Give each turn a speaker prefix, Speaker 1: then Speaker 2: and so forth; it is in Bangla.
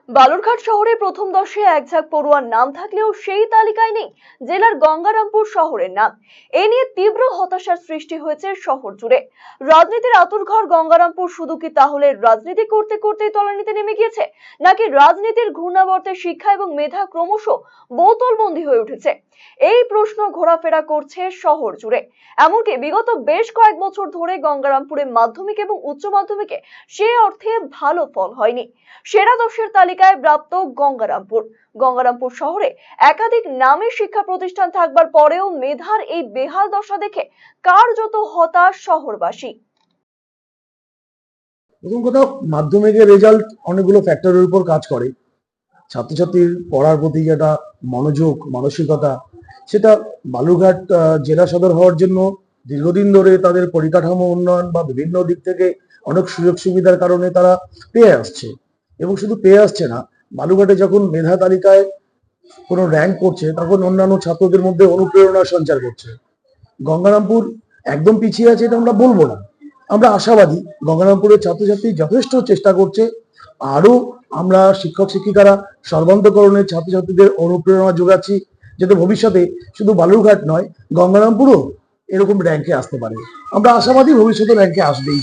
Speaker 1: বালুরঘাট শহরে প্রথম 10-এ এক ঝাঁক পড়ুয়ার নাম থাকলেও সেই তালিকায় নেই জেলার গঙ্গারামপুর শহরের নাম। এ নিয়ে তীব্র হতাশার সৃষ্টি হয়েছে শহর জুড়ে। রাজনীতির আঁতুড়ঘর গঙ্গারামপুর শুধু কি তাহলে রাজনীতি করতে করতেই তলানিতে নেমে গিয়েছে, নাকি রাজনীতির ঘূর্ণাবর্তে শিক্ষা এবং মেধা ক্রমশ বোতলবন্দী হয়ে উঠেছে? এই প্রশ্ন ঘোরাফেরা করছে শহর জুড়ে। এমনকি বিগত বেশ কয়েক বছর ধরে গঙ্গারামপুরে মাধ্যমিক এবং উচ্চ মাধ্যমিকে সে অর্থে ভালো ফল হয়নি। সেরা 10-এর তালিকায় প্রাপ্ত গঙ্গারামপুর শহরে একাধিক নামী শিক্ষা প্রতিষ্ঠান থাকবার পরেও মেধার এই বেহাল দশা দেখে কার্যত হতাশ শহরবাসী।
Speaker 2: প্রথম কথা, মাধ্যমিকের রেজাল্ট অনেকগুলো ফ্যাক্টরের উপর কাজ করে। ছাত্রছাত্রীর পড়ার প্রতি যেটা মনোযোগ, মানসিকতা, সেটা বালুরঘাট জেলা সদর হওয়ার জন্য দীর্ঘদিন ধরে তাদের পরিকাঠামো উন্নয়ন বা বিভিন্ন দিক থেকে অনেক সুযোগ সুবিধার কারণে তারা পেয়ে আসছে। এবং শুধু পেয়ে আসছে না, বালুরঘাটে যখন মেধা তালিকায় কোনো র্যাঙ্ক করছে তখন অন্যান্য ছাত্রদের মধ্যে অনুপ্রেরণা সঞ্চার করছে। গঙ্গারামপুর একদম পিছিয়ে আছে এটা আমরা বলবো না, আমরা আশাবাদী গঙ্গারামপুরের ছাত্রছাত্রী যথেষ্ট চেষ্টা করছে। আরো আমরা শিক্ষক শিক্ষিকারা সর্বান্তকরণে ছাত্রছাত্রীদের অনুপ্রেরণা যোগাচ্ছি, যাতে ভবিষ্যতে শুধু বালুরঘাট নয়, গঙ্গারামপুরও এরকম র্যাঙ্কে আসতে পারে। আমরা আশাবাদী ভবিষ্যতে র্যাঙ্কে আসবেই।